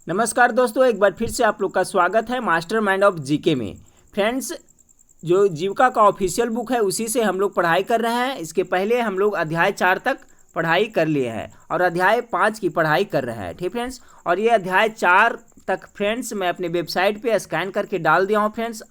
नमस्कार दोस्तों, एक बार फिर से आप लोग का स्वागत है मास्टरमाइंड ऑफ जीके में। फ्रेंड्स, जो जीविका का ऑफिशियल बुक है उसी से हम लोग पढ़ाई कर रहे हैं। इसके पहले हम लोग अध्याय 4 तक पढ़ाई कर लिए हैं और अध्याय 5 की पढ़ाई कर रहे हैं। ठीक फ्रेंड्स, और ये अध्याय 4 तक फ्रेंड्स मैं अपने वेबसाइट पे स्कैन करके डाल दिया हूँ फ्रेंड्स,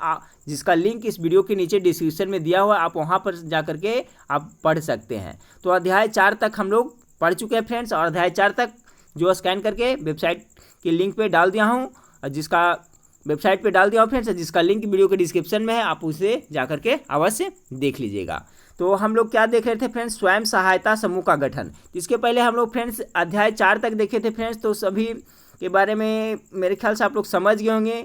जिसका लिंक इस वीडियो के नीचे डिस्क्रिप्शन में दिया हुआ है। आप वहाँ पर जा करके आप पढ़ सकते हैं। तो अध्याय 4 तक हम लोग पढ़ चुके हैं फ्रेंड्स, और अध्याय 4 तक जो स्कैन करके वेबसाइट के लिंक पे डाल दिया हूँ, जिसका वेबसाइट पे डाल दिया हूँ फ्रेंड्स, जिसका लिंक वीडियो के डिस्क्रिप्शन में है। आप उसे जा करके अवश्य देख लीजिएगा। तो हम लोग क्या देख रहे थे फ्रेंड्स, स्वयं सहायता समूह का गठन। इसके पहले हम लोग फ्रेंड्स अध्याय 4 तक देखे थे फ्रेंड्स, तो सभी के बारे में मेरे ख्याल से आप लोग समझ गए होंगे।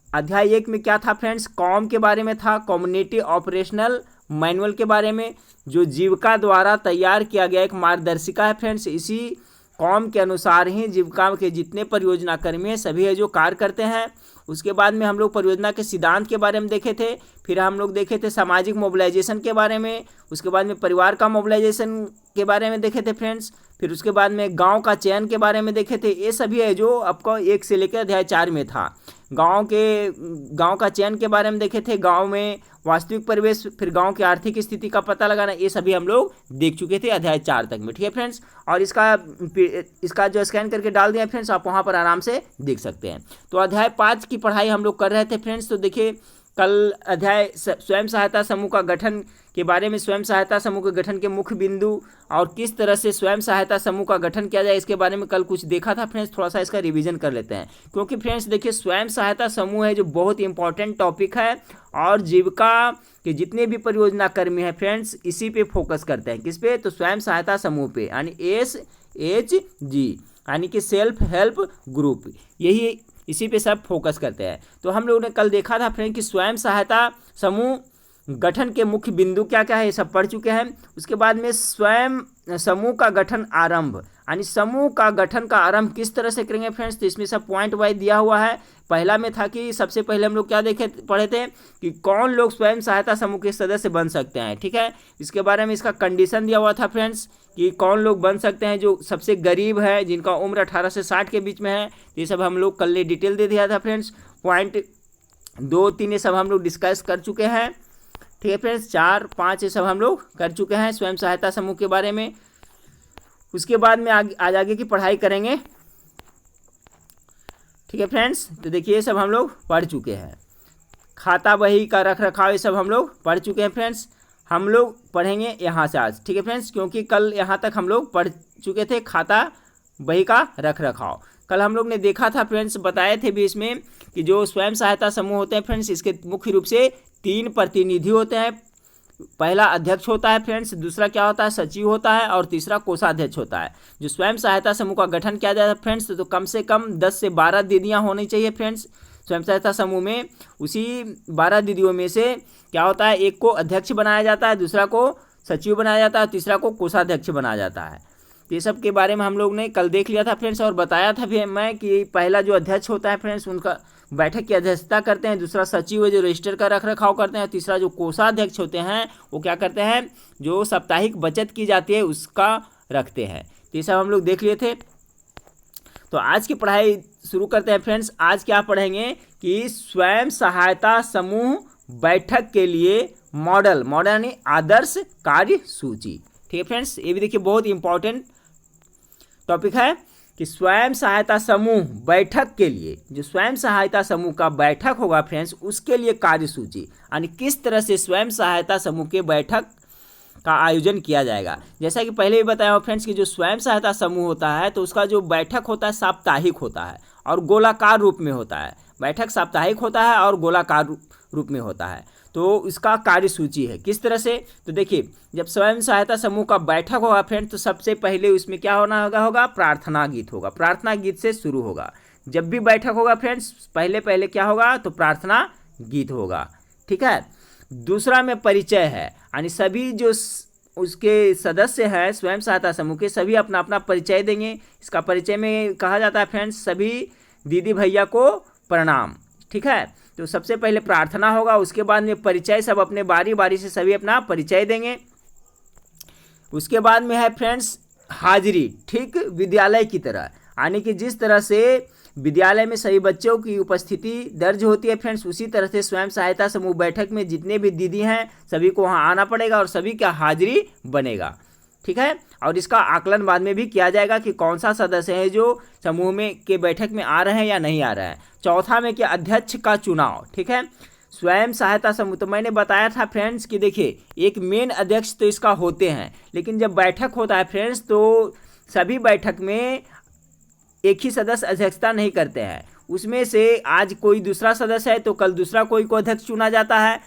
अध्याय 1 में क्या था फ्रेंड्स, कॉम के बारे में था, कम्युनिटी ऑपरेशनल मैनुअल के बारे में, जो जीविका द्वारा तैयार किया गया एक मार्गदर्शिका है फ्रेंड्स। इसी कॉम के अनुसार ही जीविका के जितने परियोजना कर्मी हैं सभी है जो कार्य करते हैं। उसके बाद में हम लोग परियोजना के सिद्धांत के बारे में देखे थे। फिर हम लोग देखे थे सामाजिक मोबिलाइजेशन के बारे में। उसके बाद में परिवार का मोबिलाइजेशन के बारे में देखे थे फ्रेंड्स। फिर उसके बाद में गांव का चयन के बारे में देखे थे। ये सभी है जो आपको 1 से लेकर अध्याय 4 में था। गांव का चयन के बारे में देखे थे, गांव में वास्तविक परिवेश, फिर गांव की आर्थिक स्थिति का पता लगाना, ये सभी हम लोग देख चुके थे अध्याय 4 तक में। ठीक है फ्रेंड्स, और इसका जो स्कैन करके डाल दिया फ्रेंड्स, आप वहां पर आराम से देख सकते हैं। तो अध्याय 5 की पढ़ाई हम लोग कर रहे थे फ्रेंड्स। तो देखिए, कल अध्याय स्वयं सहायता समूह का गठन के बारे में, स्वयं सहायता समूह के गठन के मुख्य बिंदु और किस तरह से स्वयं सहायता समूह का गठन किया जाए, इसके बारे में कल कुछ देखा था फ्रेंड्स। थोड़ा सा इसका रिवीजन कर लेते हैं, क्योंकि फ्रेंड्स देखिए, स्वयं सहायता समूह है जो बहुत ही इंपॉर्टेंट टॉपिक है, और जीविका के जितने भी परियोजना कर्मी हैं फ्रेंड्स इसी पे फोकस करते हैं। किस पे? तो स्वयं सहायता समूह पे, यानी SHG, यानी कि सेल्फ हेल्प ग्रुप, यही इसी पे सब फोकस करते हैं। तो हम लोगों ने कल देखा था फ्रेंड कि स्वयं सहायता समूह गठन के मुख्य बिंदु क्या क्या है, ये सब पढ़ चुके हैं। उसके बाद में स्वयं समूह का गठन आरंभ, यानी समूह का गठन का आरंभ किस तरह से करेंगे फ्रेंड्स, तो इसमें सब पॉइंट वाइज दिया हुआ है। पहला में था कि सबसे पहले हम लोग क्या पढ़े थे कि कौन लोग स्वयं सहायता समूह के सदस्य बन सकते हैं। ठीक है, इसके बारे में इसका कंडीशन दिया हुआ था फ्रेंड्स कि कौन लोग बन सकते हैं, जो सबसे गरीब है, जिनका उम्र 18 से 60 के बीच में है। ये सब हम लोग कल ने डिटेल दे दिया था फ्रेंड्स। पॉइंट 2, 3 ये सब हम लोग डिस्कस कर चुके हैं। ठीक है फ्रेंड्स, 4, 5 ये सब हम लोग कर चुके हैं स्वयं सहायता समूह के बारे में। उसके बाद में आज आगे की पढ़ाई करेंगे। ठीक है फ्रेंड्स, तो देखिए ये सब हम लोग पढ़ चुके हैं। खाता बही का रख रखाव ये सब हम लोग पढ़ चुके हैं फ्रेंड्स। हम लोग पढ़ेंगे यहाँ से आज। ठीक है फ्रेंड्स, क्योंकि कल यहाँ तक हम लोग पढ़ चुके थे खाता बही का रख रखाव। कल हम लोग ने देखा था फ्रेंड्स, बताए थे भी इसमें कि जो स्वयं सहायता समूह होते हैं फ्रेंड्स, इसके मुख्य रूप से 3 प्रतिनिधि होते हैं। पहला अध्यक्ष होता है फ्रेंड्स, दूसरा क्या होता है, सचिव होता है, और तीसरा कोषाध्यक्ष होता है। जो स्वयं सहायता समूह का गठन किया जाता है फ्रेंड्स, तो कम से कम 10 से 12 दीदियाँ होनी चाहिए फ्रेंड्स स्वयं सहायता समूह में। उसी 12 दीदियों में से क्या होता है, एक को अध्यक्ष बनाया जाता है, दूसरा को सचिव बनाया जाता है, तीसरा को कोषाध्यक्ष बनाया जाता है। ये सब के बारे में हम लोग ने कल देख लिया था फ्रेंड्स, और बताया था भी मैं कि पहला जो अध्यक्ष होता है फ्रेंड्स, उनका बैठक की अध्यक्षता करते हैं, दूसरा सचिव है जो रजिस्टर का रख रखाव करते हैं, तीसरा जो कोषाध्यक्ष होते हैं वो क्या करते हैं, जो साप्ताहिक बचत की जाती है उसका रखते हैं। तो ये सब हम लोग देख लिए थे। तो आज की पढ़ाई शुरू करते हैं फ्रेंड्स। आज क्या पढ़ेंगे कि स्वयं सहायता समूह बैठक के लिए मॉडल यानी आदर्श कार्य सूची। ठीक है फ्रेंड्स, ये भी देखिए बहुत इंपॉर्टेंट टॉपिक है कि स्वयं सहायता समूह बैठक के लिए, जो स्वयं सहायता समूह का बैठक होगा फ्रेंड्स, उसके लिए कार्यसूची, यानी किस तरह से स्वयं सहायता समूह के बैठक का आयोजन किया जाएगा। जैसा कि पहले भी बताया फ्रेंड्स कि जो स्वयं सहायता समूह होता है तो उसका जो बैठक होता है साप्ताहिक होता है और गोलाकार रूप में होता है। बैठक साप्ताहिक होता है और गोलाकार रूप में होता है। तो इसका कार्यसूची है किस तरह से, तो देखिए, जब स्वयं सहायता समूह का बैठक होगा फ्रेंड्स, तो सबसे पहले उसमें क्या होगा प्रार्थना गीत होगा। प्रार्थना गीत से शुरू होगा। जब भी बैठक होगा फ्रेंड्स, पहले क्या होगा, तो प्रार्थना गीत होगा। ठीक है, दूसरा में परिचय है, यानी सभी जो उसके सदस्य हैं स्वयं सहायता समूह के, सभी अपना अपना परिचय देंगे। इसका परिचय में कहा जाता है फ्रेंड्स, सभी दीदी भैया को प्रणाम। ठीक है, तो सबसे पहले प्रार्थना होगा, उसके बाद में परिचय, सब अपने बारी बारी से सभी अपना परिचय देंगे। उसके बाद में है फ्रेंड्स हाजिरी, ठीक विद्यालय की तरह, यानी कि जिस तरह से विद्यालय में सभी बच्चों की उपस्थिति दर्ज होती है फ्रेंड्स। उसी तरह से स्वयं सहायता समूह बैठक में जितने भी दीदी हैं सभी को वहाँ आना पड़ेगा और सभी का हाजिरी बनेगा, ठीक है। और इसका आकलन बाद में भी किया जाएगा कि कौन सा सदस्य है जो समूह में के बैठक में आ रहे हैं या नहीं आ रहे हैं। चौथा में क्या, अध्यक्ष का चुनाव, ठीक है। स्वयं सहायता समूह, तो मैंने बताया था फ्रेंड्स कि देखिए एक मेन अध्यक्ष तो इसका होते हैं, लेकिन जब बैठक होता है फ्रेंड्स तो सभी बैठक में एक ही सदस्य अध्यक्षता नहीं करते हैं। उसमें से आज कोई दूसरा सदस्य है तो कल दूसरा कोई को अध्यक्ष चुना जाता है,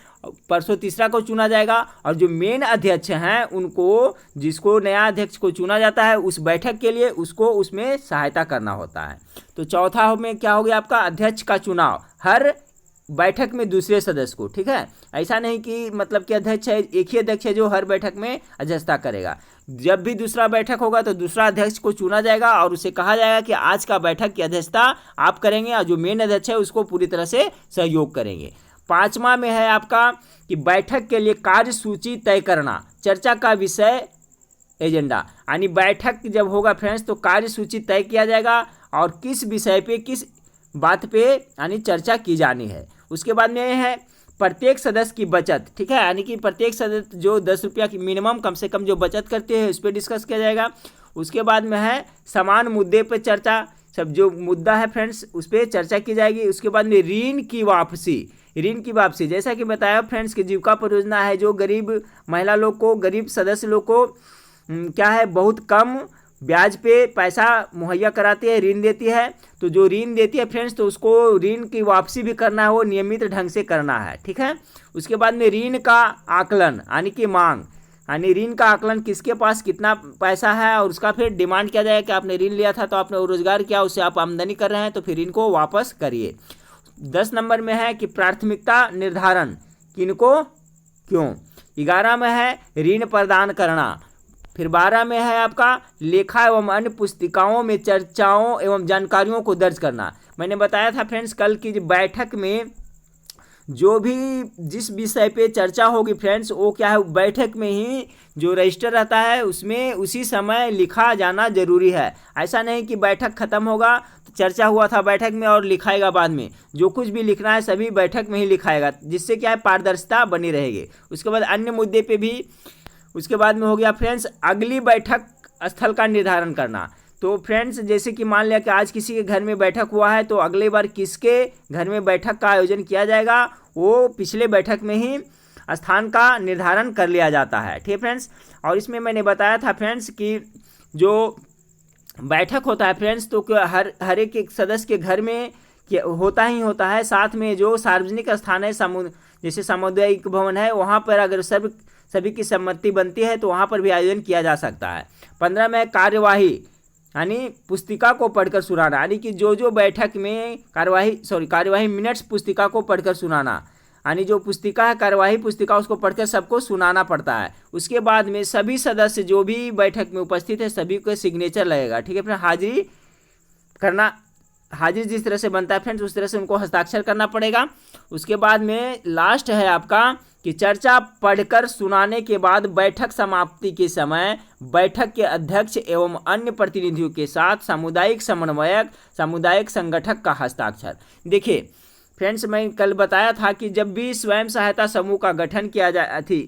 परसों तीसरा को चुना जाएगा, और जो मेन अध्यक्ष हैं उनको, जिसको नया अध्यक्ष को चुना जाता है उस बैठक के लिए, उसको उसमें सहायता करना होता है। तो चौथा में क्या हो गया आपका, अध्यक्ष का चुनाव हर बैठक में दूसरे सदस्य को, ठीक है। ऐसा नहीं कि मतलब कि अध्यक्ष है, एक ही अध्यक्ष है जो हर बैठक में अध्यक्षता करेगा। जब भी दूसरा बैठक होगा तो दूसरा अध्यक्ष को चुना जाएगा और उसे कहा जाएगा कि आज का बैठक की अध्यक्षता आप करेंगे और जो मेन अध्यक्ष है उसको पूरी तरह से सहयोग करेंगे। पांचवा में है आपका कि बैठक के लिए कार्यसूची तय करना, चर्चा का विषय एजेंडा, यानी बैठक जब होगा फ्रेंड्स तो कार्यसूची तय किया जाएगा और किस विषय पे, किस बात पे यानी चर्चा की जानी है। उसके बाद में है प्रत्येक सदस्य की बचत, ठीक है, यानी कि प्रत्येक सदस्य जो 10 रुपया की मिनिमम कम से कम जो बचत करते हैं उस पर डिस्कस किया जाएगा। उसके बाद में है समान मुद्दे पर चर्चा, सब जो मुद्दा है फ्रेंड्स उस पर चर्चा की जाएगी। उसके बाद में ऋण की वापसी, जैसा कि बताया फ्रेंड्स कि जीविका परियोजना है जो गरीब महिला लोग को, गरीब सदस्य लोग को क्या है बहुत कम ब्याज पे पैसा मुहैया कराती है, ऋण देती है। तो जो ऋण देती है फ्रेंड्स तो उसको ऋण की वापसी भी करना है, वो नियमित ढंग से करना है, ठीक है। उसके बाद में ऋण का आकलन यानी कि मांग, यानी ऋण का आकलन किसके पास कितना पैसा है और उसका फिर डिमांड किया जाएगा कि आपने ऋण लिया था तो आपने रोजगार किया, उससे आप आमदनी कर रहे हैं तो फिर ऋण को वापस करिए। 10 नंबर में है कि प्राथमिकता निर्धारण, किनको क्यों। 11 में है ऋण प्रदान करना। फिर 12 में है आपका लेखा एवं अन्य पुस्तिकाओं में चर्चाओं एवं जानकारियों को दर्ज करना। मैंने बताया था फ्रेंड्स कल की बैठक में जो भी जिस विषय पे चर्चा होगी फ्रेंड्स वो क्या है बैठक में ही जो रजिस्टर रहता है उसमें उसी समय लिखा जाना जरूरी है। ऐसा नहीं कि बैठक खत्म होगा तो चर्चा हुआ था बैठक में और लिखाएगा बाद में, जो कुछ भी लिखना है सभी बैठक में ही लिखाएगा, जिससे क्या है पारदर्शिता बनी रहेगी। उसके बाद अन्य मुद्दे पे भी, उसके बाद में हो गया फ्रेंड्स अगली बैठक स्थल का निर्धारण करना। तो फ्रेंड्स जैसे कि मान लिया कि आज किसी के घर में बैठक हुआ है तो अगली बार किसके घर में बैठक का आयोजन किया जाएगा वो पिछले बैठक में ही स्थान का निर्धारण कर लिया जाता है, ठीक है फ्रेंड्स। और इसमें मैंने बताया था फ्रेंड्स कि जो बैठक होता है फ्रेंड्स तो हर एक सदस्य के घर में होता ही होता है। साथ में जो सार्वजनिक स्थान है जैसे सामुदायिक भवन है वहाँ पर अगर सभी की सहमति बनती है तो वहाँ पर भी आयोजन किया जा सकता है। 15 में कार्यवाही यानी पुस्तिका को पढ़कर सुनाना, यानी कि जो बैठक में कार्यवाही मिनट्स पुस्तिका को पढ़कर सुनाना, यानी जो पुस्तिका है कार्यवाही पुस्तिका उसको पढ़कर सबको सुनाना पड़ता है। उसके बाद में सभी सदस्य जो भी बैठक में उपस्थित है सभी को सिग्नेचर लगेगा, ठीक है। फिर हाजिर जिस तरह से बनता है फ्रेंड्स उस तरह से उनको हस्ताक्षर करना पड़ेगा। उसके बाद में लास्ट है आपका कि चर्चा पढ़कर सुनाने के बाद बैठक समाप्ति के समय बैठक के अध्यक्ष एवं अन्य प्रतिनिधियों के साथ सामुदायिक समन्वयक, सामुदायिक संगठक का हस्ताक्षर। देखिए फ्रेंड्स मैं कल बताया था कि जब भी स्वयं सहायता समूह का गठन किया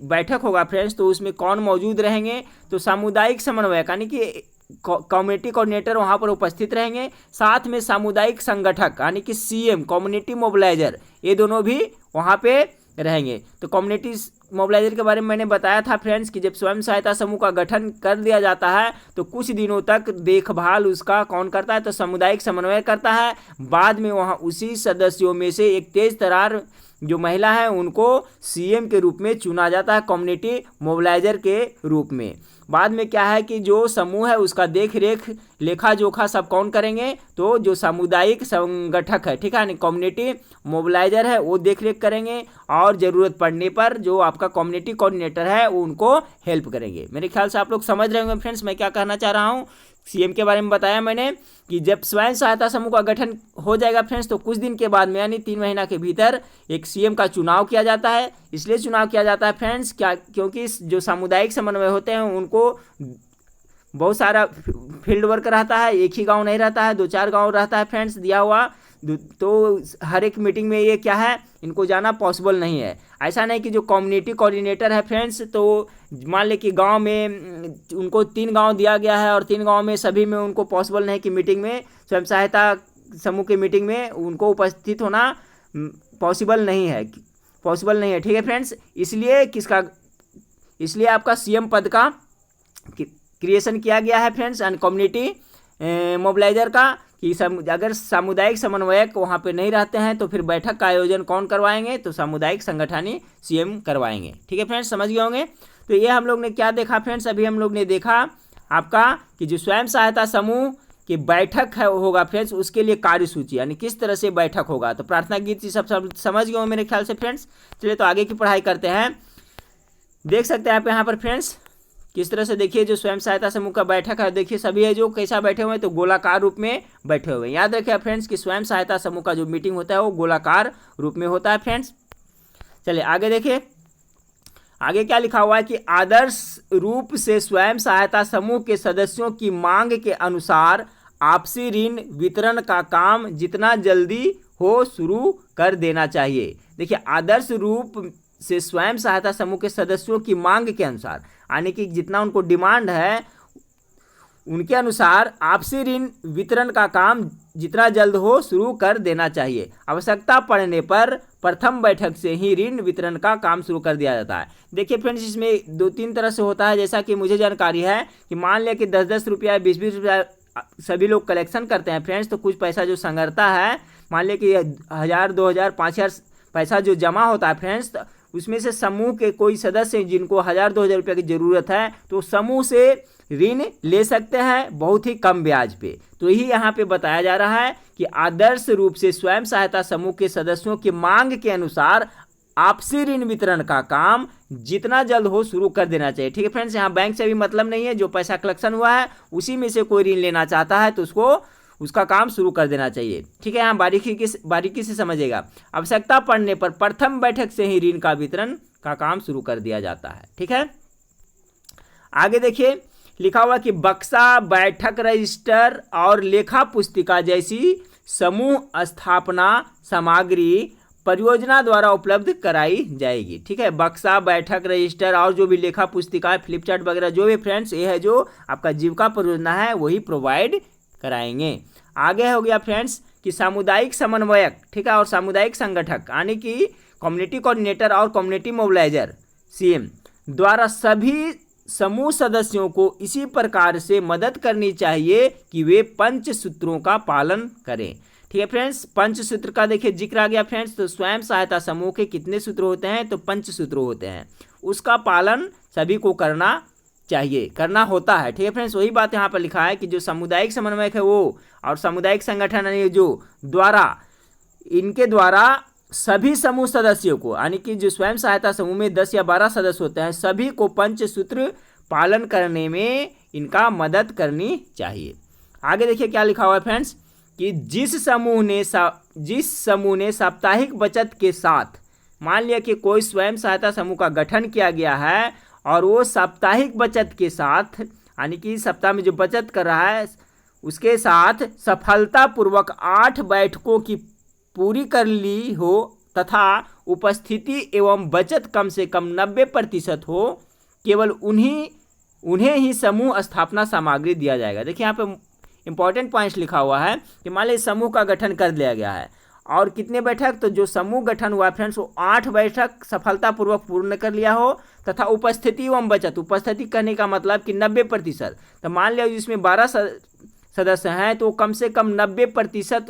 बैठक होगा फ्रेंड्स तो उसमें कौन मौजूद रहेंगे, तो सामुदायिक समन्वयक यानी कि कम्युनिटी कोऑर्डिनेटर वहाँ पर उपस्थित रहेंगे, साथ में सामुदायिक संगठक यानी कि CM कम्युनिटी मोबिलाइजर ये दोनों भी वहाँ पे रहेंगे। तो कम्युनिटी मोबिलाइजर के बारे में मैंने बताया था फ्रेंड्स कि जब स्वयं सहायता समूह का गठन कर दिया जाता है तो कुछ दिनों तक देखभाल उसका कौन करता है, तो सामुदायिक समन्वय करता है। बाद में वहाँ उसी सदस्यों में से एक तेज तरार जो महिला है उनको CM के रूप में चुना जाता है, कम्युनिटी मोबिलाइजर के रूप में। बाद में क्या है कि जो समूह है उसका देख रेख लेखा जोखा सब कौन करेंगे, तो जो सामुदायिक संगठक है, ठीक है, कम्युनिटी मोबिलाइजर है वो देख रेख करेंगे और ज़रूरत पड़ने पर जो आपका कम्युनिटी कोऑर्डिनेटर है वो उनको हेल्प करेंगे। मेरे ख्याल से आप लोग समझ रहे होंगे फ्रेंड्स मैं क्या कहना चाह रहा हूँ। CM के बारे में बताया मैंने कि जब स्वयं सहायता समूह का गठन हो जाएगा फ्रेंड्स तो कुछ दिन के बाद में यानी 3 महीना के भीतर एक CM का चुनाव किया जाता है। इसलिए चुनाव किया जाता है फ्रेंड्स क्योंकि जो सामुदायिक समन्वय होते हैं उनको बहुत सारा फील्ड वर्क रहता है, एक ही गांव नहीं रहता है, 2-4 गांव रहता है फ्रेंड्स दिया हुआ। तो हर एक मीटिंग में ये क्या है, इनको जाना पॉसिबल नहीं है। ऐसा नहीं कि जो कम्युनिटी कोऑर्डिनेटर है फ्रेंड्स, तो मान ले कि गांव में उनको 3 गांव दिया गया है और 3 गांव में सभी में उनको पॉसिबल नहीं कि मीटिंग में, स्वयं सहायता समूह की मीटिंग में उनको उपस्थित होना पॉसिबल नहीं है, ठीक है फ्रेंड्स। इसलिए आपका सीएम पद का क्रिएशन किया गया है फ्रेंड्स, एंड कम्युनिटी मोबिलाइजर का, कि अगर सामुदायिक समन्वयक वहाँ पे नहीं रहते हैं तो फिर बैठक का आयोजन कौन करवाएंगे, तो सामुदायिक संगठन सीएम करवाएंगे। ठीक है फ्रेंड्स, समझ गए होंगे। तो ये हम लोग ने क्या देखा फ्रेंड्स, अभी हम लोग ने देखा आपका कि जो स्वयं सहायता समूह की बैठक है होगा फ्रेंड्स, उसके लिए कार्यसूची यानी किस तरह से बैठक होगा। तो प्रार्थना गीत ये सब समझ गए हो मेरे ख्याल से फ्रेंड्स। चलिए तो आगे की पढ़ाई करते हैं। देख सकते हैं आप यहाँ पर फ्रेंड्स किस तरह से, देखिए जो स्वयं सहायता समूह का बैठक है, देखिए सभी है जो कैसा बैठे हुए हैं, तो गोलाकार रूप में बैठे हुए हैं। याद रखिए फ्रेंड्स कि स्वयं सहायता समूह का जो मीटिंग होता है वो गोलाकार रूप में होता है फ्रेंड्स। चलिए आगे देखिए, आगे क्या लिखा हुआ है कि आदर्श रूप से स्वयं सहायता समूह के सदस्यों की मांग के अनुसार आपसी ऋण वितरण का काम जितना जल्दी हो शुरू कर देना चाहिए। देखिए आदर्श रूप से स्वयं सहायता समूह के सदस्यों की मांग के अनुसार, यानी कि जितना उनको डिमांड है उनके अनुसार आपसी ऋण वितरण का काम जितना जल्द हो शुरू कर देना चाहिए। आवश्यकता पड़ने पर प्रथम बैठक से ही ऋण वितरण का काम शुरू कर दिया जाता है। देखिए फ्रेंड्स इसमें 2-3 तरह से होता है, जैसा कि मुझे जानकारी है कि मान लिया कि 10-10 रुपया 20-20 रुपया सभी लोग कलेक्शन करते हैं फ्रेंड्स, तो कुछ पैसा जो संगरता है, मान लिया कि 1000, 2000, 5000 पैसा जो जमा होता है फ्रेंड्स, उसमें से समूह के कोई सदस्य जिनको 1000-2000 रुपये की ज़रूरत है तो समूह से ऋण ले सकते हैं बहुत ही कम ब्याज पे। तो यही यहाँ पे बताया जा रहा है कि आदर्श रूप से स्वयं सहायता समूह के सदस्यों की मांग के अनुसार आपसी ऋण वितरण का काम जितना जल्द हो शुरू कर देना चाहिए। ठीक है फ्रेंड्स, यहाँ बैंक से भी मतलब नहीं है, जो पैसा कलेक्शन हुआ है उसी में से कोई ऋण लेना चाहता है तो उसका काम शुरू कर देना चाहिए। ठीक है, यहाँ बारीकी से समझिएगा। आवश्यकता पड़ने पर प्रथम बैठक से ही ऋण का वितरण का काम शुरू कर दिया जाता है। ठीक है, आगे देखिए लिखा हुआ कि बक्सा, बैठक रजिस्टर और लेखा पुस्तिका जैसी समूह स्थापना सामग्री परियोजना द्वारा उपलब्ध कराई जाएगी। ठीक है, बक्सा, बैठक रजिस्टर और जो भी लेखा पुस्तिका, फ्लिपचार्ट वगैरह जो भी फ्रेंड्स ये है जो आपका जीविका परियोजना है वही प्रोवाइड कराएंगे। आगे हो गया फ्रेंड्स कि सामुदायिक समन्वयक, ठीक है, और सामुदायिक संगठक यानी कि कम्युनिटी कोऑर्डिनेटर और कम्युनिटी मोबिलाइजर सीएम द्वारा सभी समूह सदस्यों को इसी प्रकार से मदद करनी चाहिए कि वे पंचसूत्रों का पालन करें। ठीक है फ्रेंड्स, पंचसूत्र का देखिए जिक्र आ गया फ्रेंड्स। तो स्वयं सहायता समूह के कितने सूत्र होते हैं, तो पंचसूत्र होते हैं, उसका पालन सभी को करना चाहिए, करना होता है। ठीक है फ्रेंड्स, वही बात यहाँ पर लिखा है कि जो सामुदायिक समन्वयक है वो और सामुदायिक संगठन है जो इनके द्वारा सभी समूह सदस्यों को, यानी कि जो स्वयं सहायता समूह में 10 या 12 सदस्य होते हैं सभी को पंचसूत्र पालन करने में इनका मदद करनी चाहिए। आगे देखिए क्या लिखा हुआ है फ्रेंड्स कि जिस समूह ने साप्ताहिक बचत के साथ, मान लिया कि कोई स्वयं सहायता समूह का गठन किया गया है और वो साप्ताहिक बचत के साथ, यानी कि सप्ताह में जो बचत कर रहा है उसके साथ सफलतापूर्वक 8 बैठकों की पूरी कर ली हो तथा उपस्थिति एवं बचत कम से कम 90% हो, केवल उन्हें ही समूह स्थापना सामग्री दिया जाएगा। देखिए यहाँ पे इंपॉर्टेंट पॉइंट्स लिखा हुआ है कि मान लीजिए समूह का गठन कर लिया गया है और कितने बैठक, तो जो समूह गठन हुआ फ्रेंड्स वो 8 बैठक सफलतापूर्वक पूर्ण कर लिया हो तथा उपस्थिति एवं बचत, उपस्थिति करने का मतलब कि 90%। तो मान लिया जिसमें 12 सदस्य हैं तो कम से कम 90%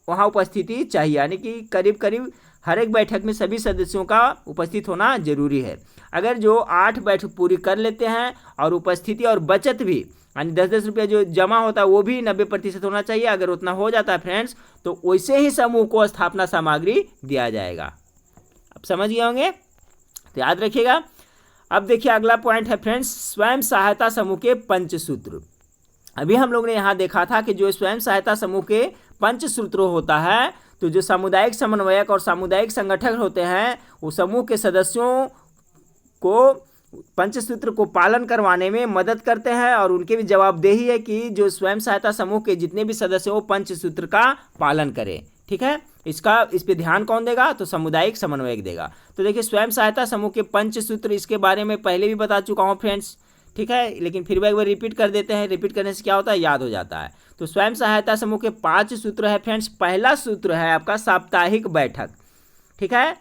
वहाँ उपस्थिति चाहिए, यानी कि करीब करीब हर एक बैठक में सभी सदस्यों का उपस्थित होना जरूरी है। अगर जो 8 बैठक पूरी कर लेते हैं और उपस्थिति और बचत भी यानी 10-10 रुपया जो जमा होता है वो भी 90% होना चाहिए, अगर उतना हो जाता है फ्रेंड्स तो वैसे ही समूह को स्थापना सामग्री दिया जाएगा। अब समझ गए होंगे, तो याद रखिएगा। अब देखिए अगला पॉइंट है फ्रेंड्स स्वयं सहायता समूह के पंचसूत्र। अभी हम लोग ने यहाँ देखा था कि जो स्वयं सहायता समूह के पंचसूत्र होता है, तो जो सामुदायिक समन्वयक और सामुदायिक संगठक होते हैं वो समूह के सदस्यों को पंचसूत्र को पालन करवाने में मदद करते हैं और उनकी भी जवाबदेही है कि जो स्वयं सहायता समूह के जितने भी सदस्य हो पंचसूत्र का पालन करें। ठीक है, इस पे ध्यान कौन देगा? तो सामुदायिक समन्वयक देगा। तो देखिए स्वयं सहायता समूह के पंचसूत्र, इसके बारे में पहले भी बता चुका हूँ फ्रेंड्स। ठीक है, लेकिन फिर भी एक बार रिपीट कर देते हैं। रिपीट करने से क्या होता है? याद हो जाता है। तो स्वयं सहायता समूह के 5 सूत्र है फ्रेंड्स। पहला सूत्र है आपका साप्ताहिक बैठक। ठीक है,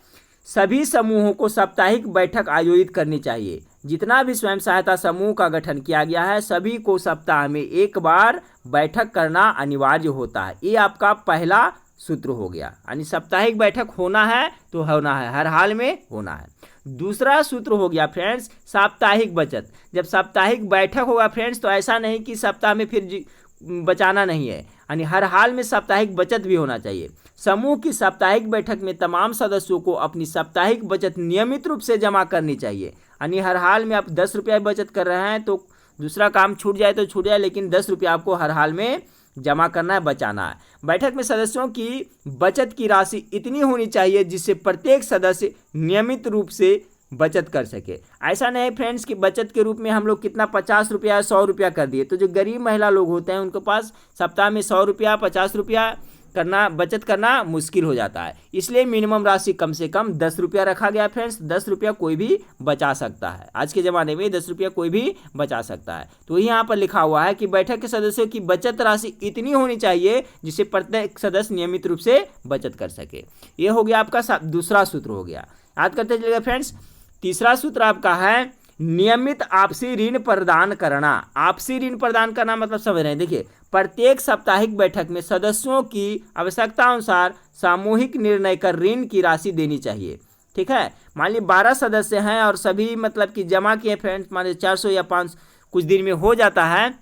सभी समूहों को साप्ताहिक बैठक आयोजित करनी चाहिए। जितना भी स्वयं सहायता समूह का गठन किया गया है सभी को सप्ताह में एक बार बैठक करना अनिवार्य होता है। ये आपका पहला सूत्र हो गया, यानी साप्ताहिक बैठक होना है तो होना है, हर हाल में होना है। दूसरा सूत्र हो गया फ्रेंड्स साप्ताहिक बचत। जब साप्ताहिक बैठक होगा फ्रेंड्स तो ऐसा नहीं कि सप्ताह में फिर बचाना नहीं है, यानी हर हाल में साप्ताहिक बचत भी होना चाहिए। समूह की साप्ताहिक बैठक में तमाम सदस्यों को अपनी साप्ताहिक बचत नियमित रूप से जमा करनी चाहिए। यानी हर हाल में आप 10 रुपया बचत कर रहे हैं तो दूसरा काम छूट जाए तो छूट जाए, लेकिन 10 रुपया आपको हर हाल में जमा करना है, बचाना है। बैठक में सदस्यों की बचत की राशि इतनी होनी चाहिए जिससे प्रत्येक सदस्य नियमित रूप से बचत कर सके। ऐसा नहीं फ्रेंड्स कि बचत के रूप में हम लोग कितना 50 रुपया 100 रुपया कर दिए, तो जो गरीब महिला लोग होते हैं उनके पास सप्ताह में 100 रुपया 50 रुपया करना, बचत करना मुश्किल हो जाता है। इसलिए मिनिमम राशि कम से कम 10 रुपया रखा गया फ्रेंड्स। 10 रुपया कोई भी बचा सकता है, आज के ज़माने में 10 रुपया कोई भी बचा सकता है। तो यहाँ पर लिखा हुआ है कि बैठक के सदस्यों की बचत राशि इतनी होनी चाहिए जिससे प्रत्येक सदस्य नियमित रूप से बचत कर सके। ये हो गया आपका दूसरा सूत्र हो गया। याद करते चलिएगा फ्रेंड्स। तीसरा सूत्र आपका है नियमित आपसी ऋण प्रदान करना। आपसी ऋण प्रदान करना मतलब समझ रहे हैं। देखिए प्रत्येक साप्ताहिक बैठक में सदस्यों की आवश्यकता अनुसार सामूहिक निर्णय कर ऋण की राशि देनी चाहिए। ठीक है, मान लीजिए 12 सदस्य हैं और सभी मतलब कि जमा किए फ्रेंड्स, मान लीजिए 400 या 500 कुछ दिन में हो जाता है,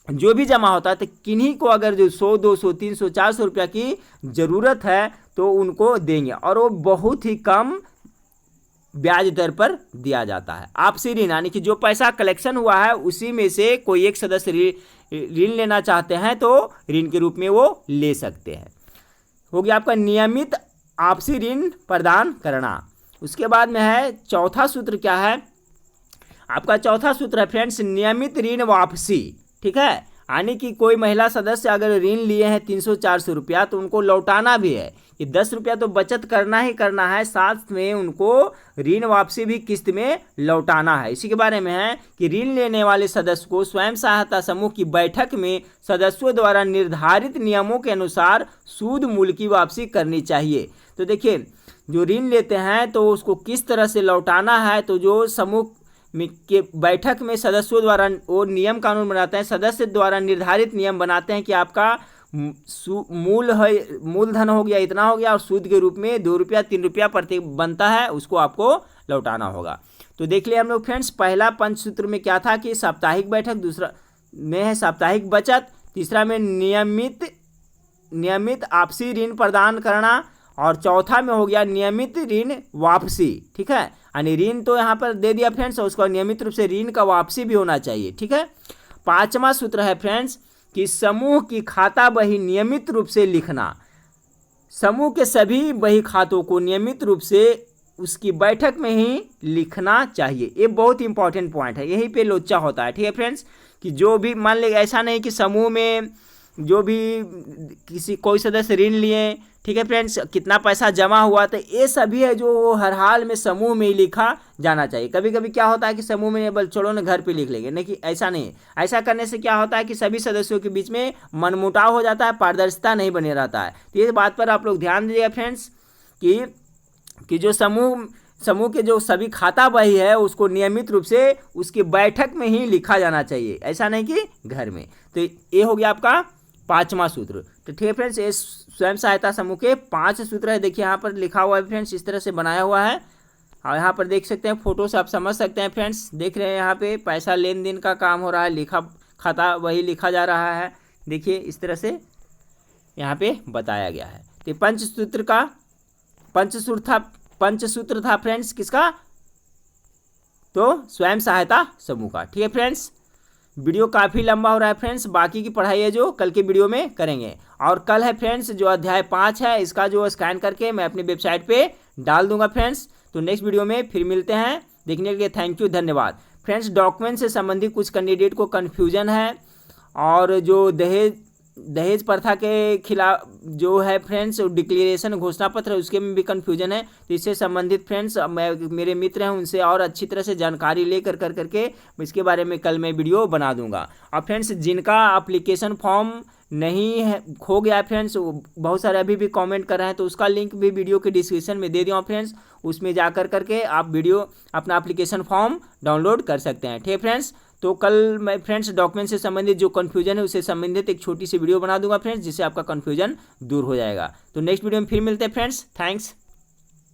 जो भी जमा होता है तो किन्हीं को अगर जो 100 200 300 400 रुपया की ज़रूरत है तो उनको देंगे और वो बहुत ही कम ब्याज दर पर दिया जाता है। आपसी ऋण यानी कि जो पैसा कलेक्शन हुआ है उसी में से कोई एक सदस्य ऋण लेना चाहते हैं तो ऋण के रूप में वो ले सकते हैं। हो गया आपका नियमित आपसी ऋण प्रदान करना। उसके बाद में है चौथा सूत्र। क्या है आपका चौथा सूत्र? है फ्रेंड्स नियमित ऋण वापसी। ठीक है, यानी कि कोई महिला सदस्य अगर ऋण लिए हैं 300-400 रुपया तो उनको लौटाना भी है। ये 10 रुपया तो बचत करना ही करना है, साथ में उनको ऋण वापसी भी किस्त में लौटाना है। इसी के बारे में है कि ऋण लेने वाले सदस्य को स्वयं सहायता समूह की बैठक में सदस्यों द्वारा निर्धारित नियमों के अनुसार सूद मूल्य की वापसी करनी चाहिए। तो देखिए जो ऋण लेते हैं तो उसको किस तरह से लौटाना है, तो जो समूह के बैठक में सदस्यों द्वारा वो नियम कानून बनाते हैं, सदस्य द्वारा निर्धारित नियम बनाते हैं कि आपका मूलधन हो गया इतना हो गया और सूद के रूप में 2 रुपया 3 रुपया प्रति बनता है, उसको आपको लौटाना होगा। तो देख लिया हम लोग फ्रेंड्स। पहला पंचसूत्र में क्या था कि साप्ताहिक बैठक, दूसरा में है साप्ताहिक बचत, तीसरा में नियमित आपसी ऋण प्रदान करना और चौथा में हो गया नियमित ऋण वापसी। ठीक है, यानी ऋण तो यहाँ पर दे दिया फ्रेंड्स और उसका नियमित रूप से ऋण का वापसी भी होना चाहिए। ठीक है, पांचवा सूत्र है फ्रेंड्स कि समूह की खाता बही नियमित रूप से लिखना। समूह के सभी बही खातों को नियमित रूप से उसकी बैठक में ही लिखना चाहिए। ये बहुत इंपॉर्टेंट पॉइंट है, यहीं पे लोचा होता है। ठीक है फ्रेंड्स, कि जो भी मान ले ऐसा नहीं कि समूह में जो भी कोई सदस्य ऋण लिए, ठीक है फ्रेंड्स, कितना पैसा जमा हुआ, तो ये सभी है जो हर हाल में समूह में ही लिखा जाना चाहिए। कभी कभी क्या होता है कि समूह में बल छोड़ो ना घर पे लिख लेंगे, नहीं कि ऐसा नहीं है। ऐसा करने से क्या होता है कि सभी सदस्यों के बीच में मनमुटाव हो जाता है, पारदर्शिता नहीं बने रहता है। तो इस बात पर आप लोग ध्यान दीजिएगा फ्रेंड्स कि जो समूह के जो सभी खाता बही है उसको नियमित रूप से उसकी बैठक में ही लिखा जाना चाहिए, ऐसा नहीं कि घर में। तो ये हो गया आपका पांचवा सूत्र। तो ठीक है फ्रेंड्स, ये स्वयं सहायता समूह के 5 सूत्र है। देखिए यहाँ पर लिखा हुआ है फ्रेंड्स, इस तरह से बनाया हुआ है और यहाँ पर देख सकते हैं, फोटो से आप समझ सकते हैं फ्रेंड्स। देख रहे हैं यहाँ पे पैसा लेन देन का काम हो रहा है, लिखा खाता वही लिखा जा रहा है। देखिए इस तरह से यहाँ पे बताया गया है। तो पंचसूत्र था फ्रेंड्स किसका? तो स्वयं सहायता समूह का। ठीक है फ्रेंड्स, वीडियो काफ़ी लंबा हो रहा है फ्रेंड्स, बाकी की पढ़ाई है जो कल के वीडियो में करेंगे। और कल है फ्रेंड्स जो अध्याय 5 है, इसका जो स्कैन करके मैं अपनी वेबसाइट पे डाल दूंगा फ्रेंड्स। तो नेक्स्ट वीडियो में फिर मिलते हैं, देखने के लिए थैंक यू, धन्यवाद। फ्रेंड्स, डॉक्यूमेंट से संबंधित कुछ कैंडिडेट को कन्फ्यूजन है और जो दहेज प्रथा के खिलाफ जो है फ्रेंड्स डिक्लेरेशन घोषणा पत्र है उसके में भी कन्फ्यूजन है। तो इससे संबंधित फ्रेंड्स मेरे मित्र हैं उनसे और अच्छी तरह से जानकारी लेकर करके इसके बारे में कल मैं वीडियो बना दूंगा। और फ्रेंड्स, जिनका एप्लीकेशन फॉर्म नहीं है खो गया है फ्रेंड्स, बहुत सारे अभी भी कमेंट कर रहे हैं, तो उसका लिंक भी वीडियो के डिस्क्रिप्शन में दे दिया फ्रेंड्स, उसमें जाकर करके आप वीडियो अपना एप्लीकेशन फॉर्म डाउनलोड कर सकते हैं। ठीक है फ्रेंड्स, तो कल मैं फ्रेंड्स डॉक्यूमेंट से संबंधित जो कन्फ्यूजन है उससे संबंधित एक छोटी सी वीडियो बना दूंगा फ्रेंड्स, जिससे आपका कन्फ्यूजन दूर हो जाएगा। तो नेक्स्ट वीडियो में फिर मिलते हैं फ्रेंड्स, थैंक्स।